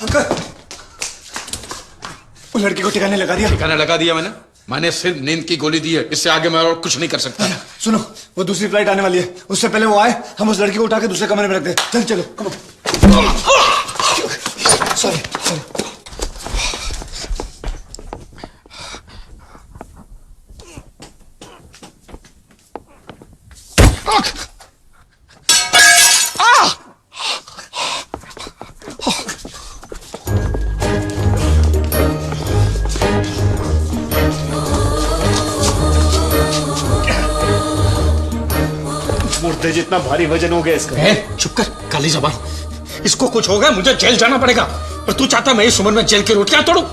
Uncle, वो लड़की को ठिकाने लगा दिया? ठिकाने लगा दिया मैंने सिर्फ नींद की गोली दी है, इससे आगे मैं और कुछ नहीं कर सकता। सुनो, वो दूसरी फ्लाइट आने वाली है, उससे पहले वो आए हम उस लड़की को उठा के दूसरे कमरे में रख दे। चल चलो, कम ऑन। Sorry sorry. मुर्दे जितना भारी वजन हो गया इसका। चुप कर, काली जबान। इसको कुछ हो गया मुझे जेल जाना पड़ेगा, और तू चाहता मैं इस उम्र में जेल की रोटियां तोड़ूं?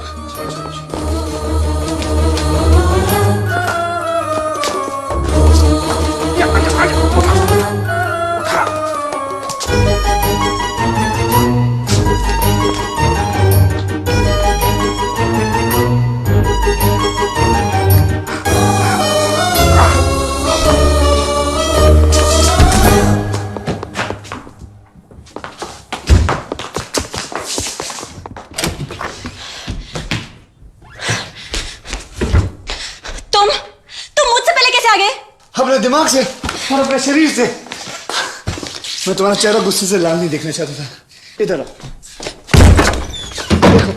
अपने दिमाग से और अपने शरीर से। मैं तुम्हारा चेहरा गुस्से से लाल नहीं देखना चाहता था। इधर आओ। देखो,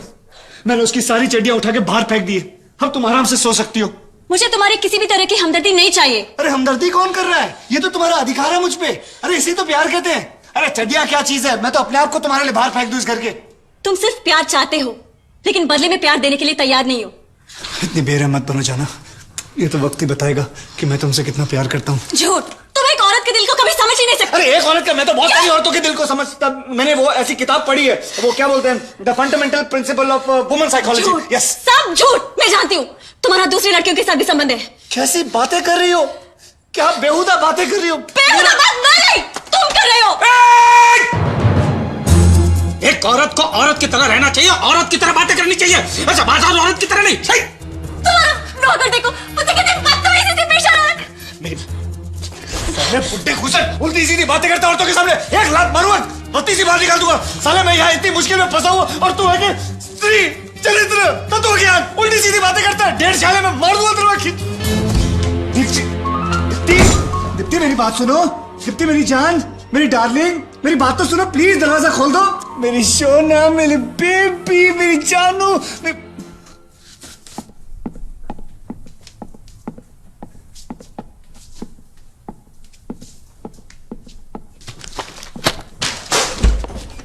मैंने उसकी सारी चड्डियां उठा के बाहर फेंक दी। अब तुम आराम से सो सकती हो। मुझे तुम्हारी किसी भी तरह की हमदर्दी नहीं चाहिए। अरे हमदर्दी कौन कर रहा है? ये तो तुम्हारा अधिकार है मुझ पे। अरे इसी तो प्यार कहते हैं। अरे चड्डियां क्या चीज है? मैं तो अपने आप को तुम्हारे लिए बाहर फेंक दूं इस घर के। तुम सिर्फ प्यार चाहते हो, लेकिन बदले में प्यार देने के लिए तैयार नहीं हो। इतनी बेरहमत बनो जाना। ये तो वक्त ही बताएगा कि मैं तुमसे कितना प्यार करता हूँ। झूठ। तुम एक औरत के दिल को कभी समझ ही नहीं सकते। अरे एक औरत का, मैं तो बहुत सारी औरतों के दिल को समझता। मैंने वो ऐसी किताब पढ़ी है, वो क्या बोलते हैं, the fundamental principle of woman psychology. Yes. सब झूठ। मैं जानती हूँ तुम्हारा दूसरी लड़कियों के साथ भी संबंध है। कैसी बातें कर रही हो? क्या बेहुदा बातें कर रही हो? बेहुदा बात मैं नहीं, तुम कर रहे हो। एक औरत को औरत की तरह रहना चाहिए, औरत की तरह बातें करनी चाहिए। अच्छा, बाजार औरत की तरह नहीं। सही। नौकर देखो, मुझे कितने बदतमीजी से पेश आ रहा है। मेरी साले बुड्ढे खुशर उल्टी सीधी बातें करता औरतों के सामने। एक लात मारूंगा, बत्ती सी बात निकाल दूंगा। साले मैं यहाँ इतनी मुश्किल में फंसा हुआ और तू है कि स्त्री चरित्र तत्व ज्ञान उल्टी सीधी बातें करता है। 1.5 साले में मार दूंगा तेरे। दीप्ति, दीप्ति मेरी बात सुनो। दीप्ति मेरी जान, मेरी डार्लिंग, मेरी बात तो सुनो प्लीज। दरवाजा खोल दो। मेरी सोना, मेरी बेबी, मेरी जानू।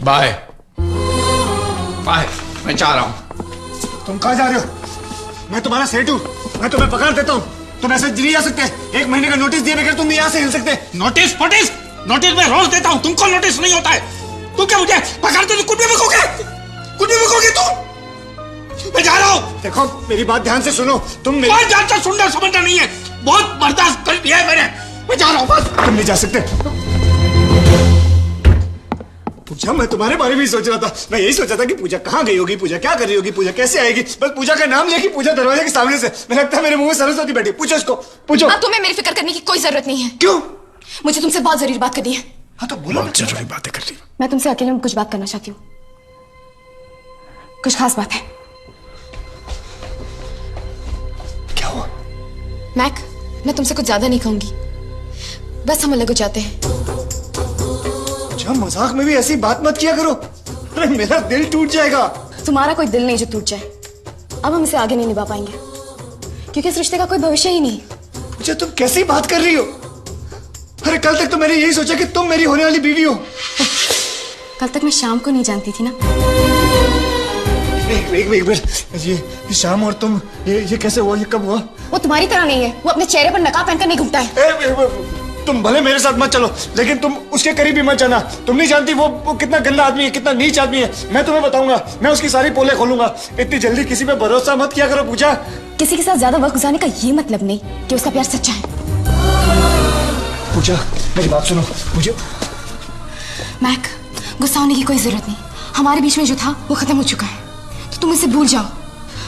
बाय बाय, मैं जा रहा हूं। तुम कहाँ जा रहे हो? मैं तुम्हारा सेठ हूँ, मैं तुम्हें पकड़ देता हूँ। तुम ऐसे नहीं जा सकते। 1 महीने का नोटिस दिए बगैर तुम यहाँ से हिल सकते। नोटिस फोटिस? नोटिस मैं रोज देता हूँ, तुमको नोटिस नहीं होता है। तुम क्या मुझे पकड़ते हो? कुछ भी बकोगे तुम? मैं जा रहा हूँ। देखो मेरी बात ध्यान से सुनो। तुम मेरी बात ध्यान से सुनना समझना नहीं है, बहुत बर्दाश्त कर लिया है मैंने। मैं जा रहा हूँ बस। तुम नहीं जा सकते। पूजा, मैं तुम्हारे बारे में ही सोच रहा था। मैं यही सोचा था कि पूजा कहाँ गई होगी, पूजा क्या कर रही होगी, पूजा कैसे आएगी। बस पूजा का नाम लिया कि पूजा दरवाजे के सामने से। मैं लगता है मेरे मुंह में सरस्वती बैठी। पूछो इसको, पूछो। अब तुम्हें मेरी फिक्र करने की कोई जरूरत नहीं है। क्यों? मुझे तुमसे बहुत जरूरी बात करनी है। हाँ तो बोलो। बहुत जरूरी बातें कर रही हूँ। मैं तुमसे अकेले में कुछ बात करना चाहती हूँ। कुछ खास बात है। क्या हुआ? मैक, मैं तुमसे कुछ ज्यादा नहीं कहूंगी, बस हम अलग हो जाते हैं। मजाक में भी ऐसी बात मत किया करो। अरे मेरा दिल टूट जाएगा। तुम्हारा कोई दिल नहीं जो टूट जाए। अब हम इसे आगे नहीं निभा पाएंगे, क्योंकि इस रिश्ते का कोई भविष्य ही नहीं। पूजा, तुम कैसी बात कर रही हो? अरे कल तक तो मैंने यही सोचा कि तुम मेरी होने वाली बीवी हो। कल तक मैं शाम को नहीं जानती थी ना। एक मिनट, ये शाम और तुम, ये कैसे हुआ? ये कब हुआ? वो तुम्हारी तरह नहीं है। वो अपने चेहरे पर नकाब पहनकर नहीं घूमता है। तुम भले मेरे साथ मत चलो, लेकिन तुम उसके करीब भी मत जाना। तुम नहीं जानती वो कितना गंदा आदमी है, कितना नीच आदमी है। मैं तुम्हें बताऊंगा, मैं उसकी सारी पोले खोलूंगा। इतनी जल्दी किसी पे भरोसा मत किया करो पूजा। किसी के साथ ज्यादा वक्त गुजारने का ये मतलब नहीं कि उसका प्यार सच्चा है। पूजा मेरी बात सुनो। मुझे मैक, गुस्सा होने की कोई जरूरत नहीं। हमारे बीच में जो था वो खत्म हो चुका है, तो तुम इसे भूल जाओ।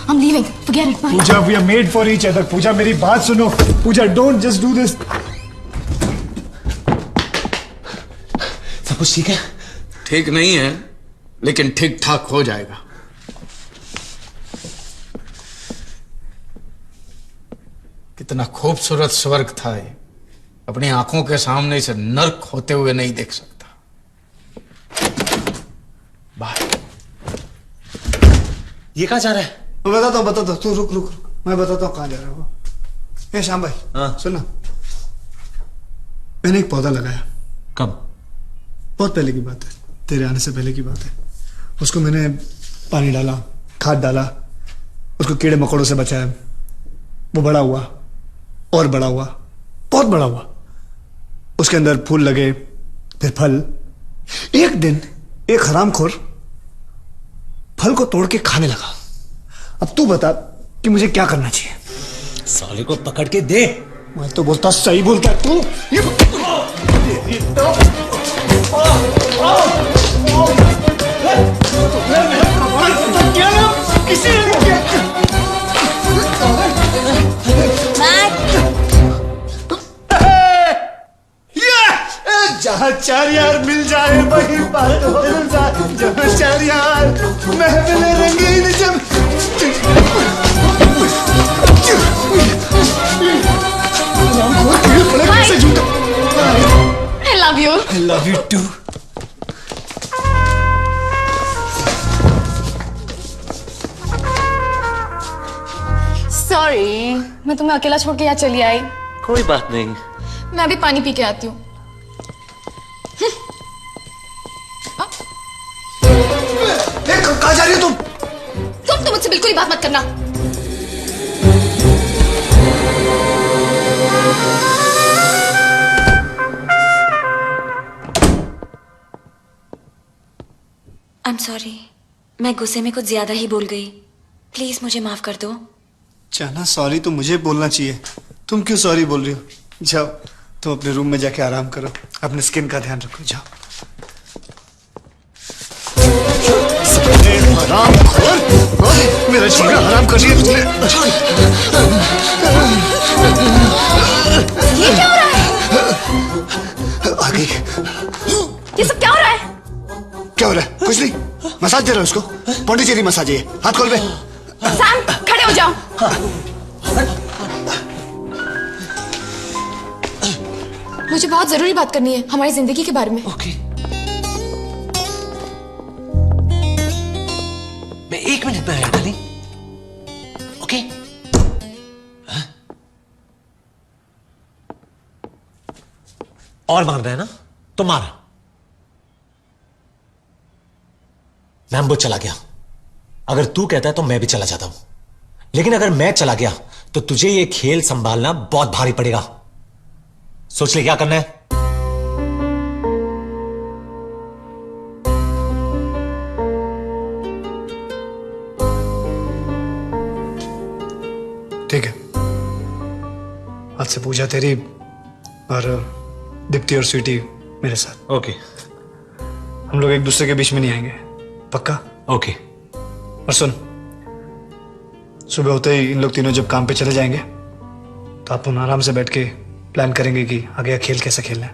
I'm leaving. Forget it. Bye. Puja, we are made for each other. पूजा मेरी बात सुनो। पूजा, don't just do this. सब कुछ ठीक है? ठीक नहीं है, लेकिन ठीक ठाक हो जाएगा। कितना खूबसूरत स्वर्ग था ये, अपनी आंखों के सामने इसे नर्क होते हुए नहीं देख सकता। बाहर। ये कहाँ जा रहा है? बताता हूँ, तू रुक रुक रुक, मैं बताता हूँ कहाँ जा रहा है वो। ए श्याम भाई, हाँ। सुन ना, मैंने एक पौधा लगाया। कब? बहुत पहले की बात है, तेरे आने से पहले की बात है। उसको मैंने पानी डाला, खाद डाला, उसको कीड़े मकोड़ों से बचाया। वो बड़ा हुआ और बड़ा हुआ, बहुत बड़ा हुआ। उसके अंदर फूल लगे, फिर फल। एक दिन एक हरामखोर फल को तोड़ के खाने लगा। अब तू बता कि मुझे क्या करना चाहिए? साले को पकड़ के दे। मैं तो बोलता सही बोलता है तू। जहाँ चार यार मिल जाए वही बात हो जाए। जहाँ चार यार महफिल रंगीन जब I love you. I love you too. Sorry, मैं तुम्हें अकेला छोड़ के यहाँ चली आई। कोई बात नहीं। मैं अभी पानी पी के आती हूँ। कहाँ जा रही हो तुम? तुम तो मुझसे बिल्कुल ही बात मत करना। I'm sorry, मैं गुस्से में कुछ ज्यादा ही बोल गई। प्लीज मुझे माफ कर दो। जाना, सॉरी तो मुझे बोलना चाहिए, तुम क्यों सॉरी बोल रही हो? जाओ तुम अपने रूम में जाके आराम करो, अपने स्किन का ध्यान रखो, जाओ। मेरा जीना हराम कर दिया तुमने। ये क्या हो रहा है? आ गई। ये सब क्या हो रहा है? क्या हो रहा है? कुछ नहीं, मसाज दे रहा हूं उसको। पौंडीचेरी मसाज है ये। हाथ खोल बे। सैम, खड़े हो जाओ। मुझे बहुत जरूरी बात करनी है हमारी जिंदगी के बारे में। ओके। मैं 1 मिनट में आया डार्लिंग। ओके। और मारना है ना तो मार। मैम्बो चला गया। अगर तू कहता है तो मैं भी चला जाता हूं, लेकिन अगर मैं चला गया तो तुझे ये खेल संभालना बहुत भारी पड़ेगा। सोच ले क्या करना है। ठीक है, आज से पूजा तेरी और दीप्ति और स्वीटी मेरे साथ। ओके। हम लोग एक दूसरे के बीच में नहीं आएंगे, पक्का? ओके। और सुन, सुबह होते ही इन लोग तीनों जब काम पे चले जाएंगे तो आप आराम से बैठ के प्लान करेंगे कि आगे खेल कैसे खेलना है।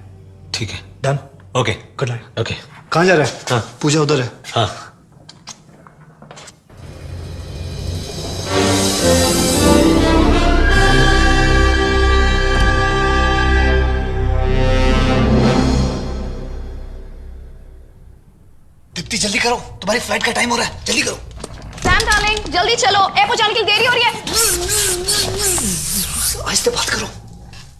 ठीक है। Done? Okay. Good night. Okay. कहाँ जा रहा है? हाँ। पूजा उधर है। हाँ। दीप्ति जल्दी करो, तुम्हारी फ्लाइट का टाइम हो रहा है, जल्दी करो। सैम डार्लिंग, जल्दी चलो, एयरपोर्ट जाने के लिए देरी हो रही है। आहिस्ते बात करो,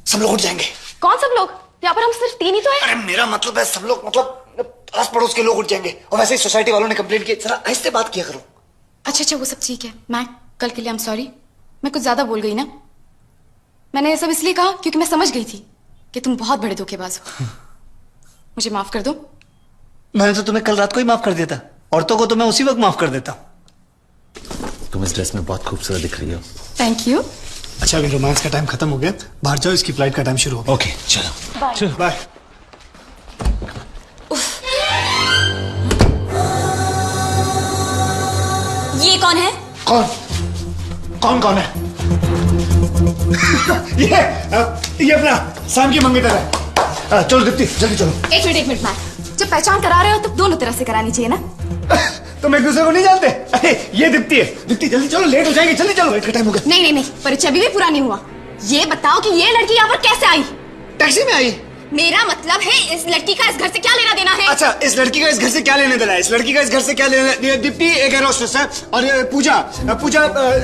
सब लोग उठ जाएंगे। कौन सब लोग? यहाँ पर हम सिर्फ 3 ही तो हैं। अरे मेरा मतलब है सब लोग, मतलब आस पड़ोस के लोग उठ जाएंगे। और वैसे ही सोसाइटी वालों ने कंप्लेंट की। जरा आहिस्ते बात किया करो। अच्छा, वो सब ठीक है। मैं कल के लिए I'm sorry, मैं कुछ ज्यादा बोल गई ना। मैंने ये सब इसलिए कहा क्योंकि मैं समझ गई थी कि तुम बहुत बड़े धोखेबाज हो। मुझे माफ कर दो। मैंने तो तुम्हें कल रात को ही माफ कर दिया था। औरतों को तो मैं उसी वक्त माफ कर देता हूँ। तुम इस ड्रेस में बहुत खूबसूरत दिख रही हो। Thank you. अच्छा, अभी रोमांस का टाइम खत्म हो गया, बाहर जाओ, इसकी फ्लाइट का टाइम शुरू हो गया। ओके चलो। चलो बाय। ये कौन है? कौन है? ये अपना शाम की मंगेतर है। चलो दीप्ति जल्दी चलो। एक मिनट मैम, जब पहचान करा रहे हो तो दोनों तरफ से करानी चाहिए ना। तुम एक दूसरे को नहीं जानते? अरे ये दीप्ति है। दीप्ति जल्दी चलो, लेट हो जाएगी, जल्दी चलो, वेट का टाइम हो गया। नहीं नहीं नहीं, परिचय अभी भी पूरा नहीं हुआ। ये बताओ कि ये लड़की यहाँ पर कैसे आई? टैक्सी में आई। मेरा मतलब है इस लड़की का इस घर से क्या लेना देना है? अच्छा, इस लड़की का इस घर से क्या लेने देना है? इस लड़की का इस घर से क्या लेना है? दीप्ति एक एयर होस्टेस है और ये पूजा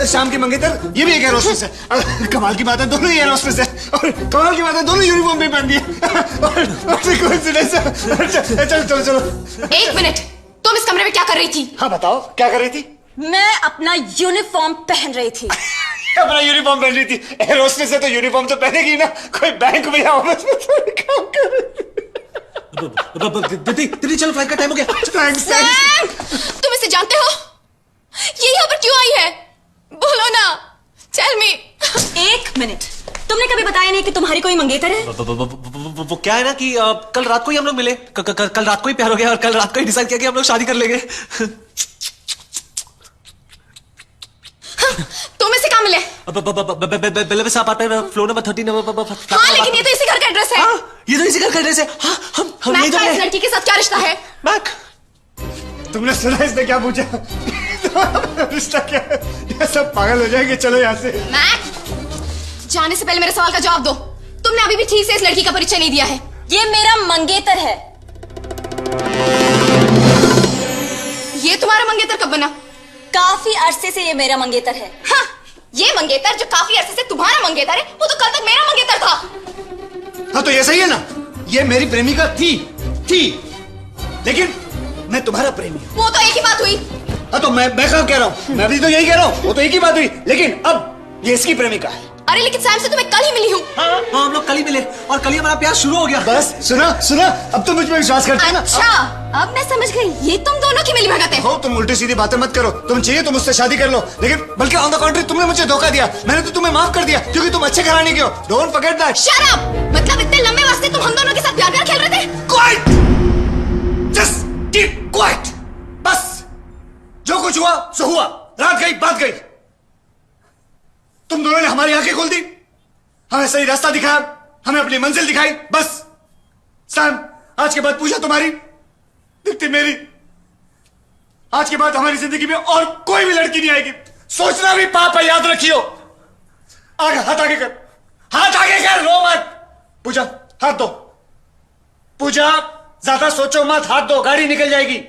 शाम की मंगेतर, ये भी एक एयर होस्टेस है। कमाल की बात है, दोनों ही एयर होस्टेस है और कमाल की बात है, दोनों यूनिफॉर्म भी पहन दिए। कोइंसिडेंस है। चलो चलो चलो। एक मिनट, तुम इस कमरे में क्या कर रही थी? हाँ बताओ, क्या कर रही थी? मैं अपना यूनिफॉर्म पहन रही थी। अपना यूनिफॉर्म पहन रही थी? एयर होस्टेस है तो यूनिफॉर्म तो पहनेगी ना, कोई बैंक में या ऑफिस में थोड़ी काम कर रही थी। दीदी चलो, फ्लाइट का टाइम हो गया। थैंक्स। तुम इसे जानते हो? ये यहाँ पर क्यों आई है? बोलो ना, टेल मी। एक मिनट, तुमने कभी बताया नहीं कि तुम्हारी कोई मंगेतर है? वो क्या है ना कि कल रात को ही हम लोग मिले, कल रात को ही प्यार हो गया और कल रात को ही डिसाइड किया कि हम लोग शादी कर लेंगे। तुम इसे कहाँ मिले? बेलेविस अपार्टमेंट, फ्लोर नंबर 13। हाँ, लेकिन ये तो इसी घर का एड्रेस है। ये तो इसी घर का एड्रेस है। हाँ, हम मैक यही तो का इस है। लड़की के साथ क्या रिश्ता है? मैक, तुमने सुना इसने क्या पूछा? रिश्ता क्या है? ये सब पागल हो जाएंगे, चलो यहाँ से। मैक, जाने से पहले मेरे सवाल का जवाब दो। तुमने अभी भी ठीक से इस लड़की का परिचय नहीं दिया है। ये मेरा मंगेतर है। ये तुम्हारा मंगेतर कब बना? काफी अरसे से ये मेरा मंगेतर है। हाँ, ये मंगेतर जो काफी अरसे से तुम्हारा मंगेतर है, वो तो कल तक मेरा मंगेतर था। हाँ तो ये सही है ना, ये मेरी प्रेमिका थी, लेकिन मैं तुम्हारा प्रेमी हूँ। वो तो एक ही बात हुई। हाँ तो मैं कहाँ कह रहा हूँ? मैं भी तो यही कह रहा हूँ, वो तो एक ही बात हुई, लेकिन अब ये इसकी प्रेमिका है। अरे लेकिन सैम से तुम्हें कल ही मिली हूँ। हाँ, हम लोग कल ही मिले और कल ही हमारा प्यार शुरू हो गया। बस सुना, अब तुम मुझ पर विश्वास करते हैं ना? अच्छा, अब मैं समझ गई, ये तुम दोनों की मिली भगत है। हो, तुम उल्टी सीधी बातें मत करो। तुम चाहिए तो मुझसे शादी कर लो, लेकिन बल्कि ऑन द कॉन्ट्री तुमने मुझे धोखा दिया। मैंने तो तुम्हें माफ कर दिया क्योंकि तुम अच्छे घराने के हो। Don't forget that. Shut up! मतलब इतने लंबे वास्ते तुम हम दोनों के साथ प्यार खेल रहे थे? Quite, just keep quiet. बस जो कुछ हुआ सो हुआ, रात गई बात गई। तुम दोनों ने हमारी आंखें खोल दी, हमें सही रास्ता दिखाया, हमें अपनी मंजिल दिखाई। बस सैम, आज के बाद पूजा तुम्हारी, दीप्ति मेरी। आज के बाद हमारी जिंदगी में और कोई भी लड़की नहीं आएगी। सोचना भी पाप है, याद रखियो। आगे हाथ आगे कर, हाथ आगे कर, रो मत। पूजा हाथ दो। पूजा ज्यादा सोचो मत, हाथ दो, गाड़ी निकल जाएगी।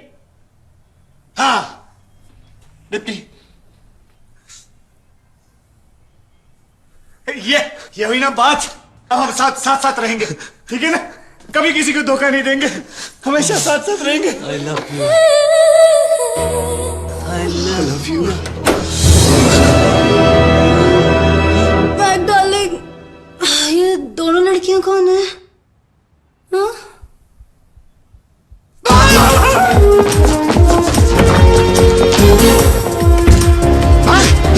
हाँ दीप्ति, ये हुई ना बात। अब हम साथ रहेंगे, ठीक है ना? कभी किसी को धोखा नहीं देंगे, हमेशा साथ रहेंगे। I love you. I love you. Bag darling, ये दोनों लड़कियां कौन है? हाँ?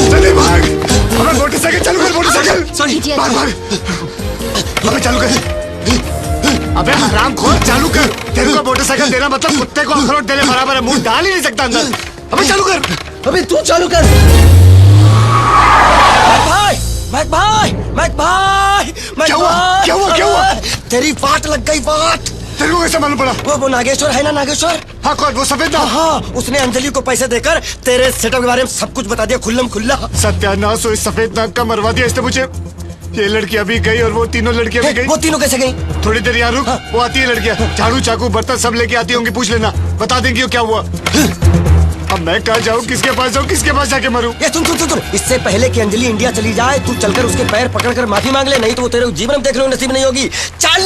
चले भाग, हमें मोटरसाइकिल चालू कर, मोटरसाइकिल। Sorry. भाग, हमें चालू कर। अबे हरामखोर, चालू कर। तेरे को मोटरसाइकिल देना मतलब कुत्ते को अखरोट देने बराबर है। मुंह डाल ही नहीं सकता अंदर। अबे चालू कर। अबे तू चालू कर। मैक भाई। क्या हुआ? तेरी वाट लग गई, वाट। तेरे को कैसे मालूम पड़ा? वो नागेश्वर है ना, नागेश्वर। हाँ कौन? वो सफेद ना? हाँ, उसने अंजलि को पैसे देकर तेरे सेटअप के बारे में सब कुछ बता दिया, खुल्लम खुल्ला। सत्यानाश हो, इस सफेद नाग का मरवा दिया इसने मुझे। ये लड़कियां भी गई और वो तीनों लड़कियां भी गई। वो तीनों कैसे गई? थोड़ी देर यहाँ रुक। वो आती है लड़कियां, झाड़ू चाकू बर्तन सब लेके आती होंगी, पूछ लेना, बता देंगी वो क्या हुआ। अब मैं कहाँ जाऊँ, किसके पास जाऊँ, किसके पास जाके मरूं? ये सुन, इससे पहले कि अंजलि इंडिया चली जाए, तू चलकर उसके पैर पकड़कर माफी मांग ले, नहीं तो वो तेरे जीवन में देख लो नसीब नहीं होगी। चल।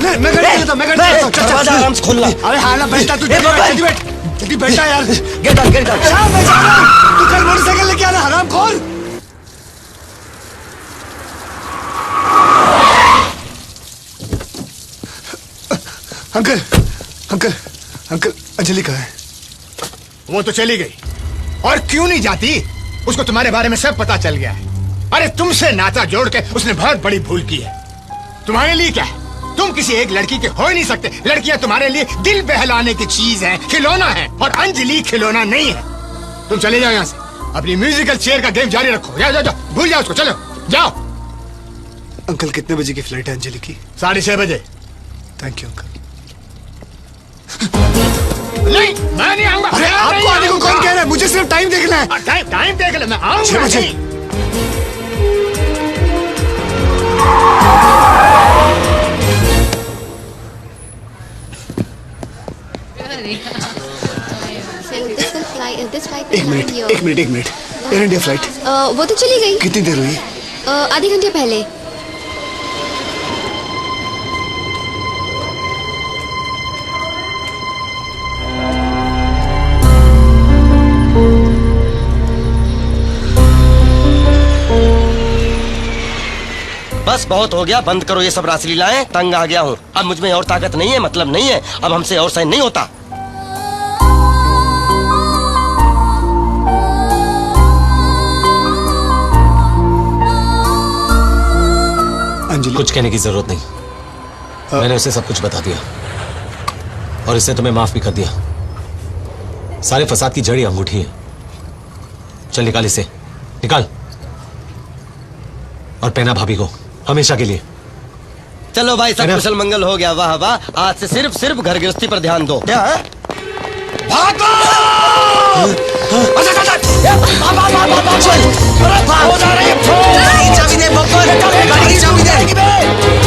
मैं गाड़ी चलाता हूं, दरवाजा आराम से खोलना। अरे हाँ ना, बैठा तू, जल्दी बैठा यार। गेट डाल। हाँ मैं जा रहा हूं, तू कल मोटरसाइकिल लेके आना, हरामखोर। अंकल, अंजलि कहाँ है? वो तो चली गई। और क्यों नहीं जाती? उसको तुम्हारे बारे में सब पता चल गया है। अरे तुमसे नाता जोड़ के उसने बहुत बड़ी भूल की है। तुम्हारे लिए क्या है? तुम किसी एक लड़की के हो ही नहीं सकते। लड़कियां तुम्हारे लिए दिल बहलाने की चीज है, खिलौना है, और अंजलि खिलौना नहीं है। तुम चले जाओ यहाँ से, अपनी म्यूजिकल चेयर का गेम जारी रखो। जाओ, भूल जाओ उसको, चलो जाओ। अंकल कितने बजे की फ्लाइट है अंजलि की? 6:30 बजे। Thank you uncle. नहीं, मैं नहीं आऊंगा। अरे आपको आने को कौन कह रहा है? मुझे सिर्फ टाइम देखना है। टाइम देख ले, मैं 6 आऊंगा बजे। नहीं। एक मिनट एयर इंडिया फ्लाइट वो तो चली गई कितनी देर हुई? आधे घंटे पहले। बस बहुत हो गया, बंद करो ये सब रासलीलाएं। तंग आ गया हूँ। अब मुझ में और ताकत नहीं है, मतलब नहीं है। अब हमसे और सहन नहीं होता। अंजलि, कुछ कहने की जरूरत नहीं। मैंने उसे सब कुछ बता दिया और इसने तुम्हें माफ भी कर दिया। सारे फसाद की जड़ी अंगूठी है। चल निकाल इसे, निकाल और पहना भाभी को हमेशा के लिए। चलो भाई, सब कुशल मंगल हो गया। वाह वाह, आज से सिर्फ घर गृहस्थी पर ध्यान दो। क्या है? भागो! चाबी दे, चाबी दे।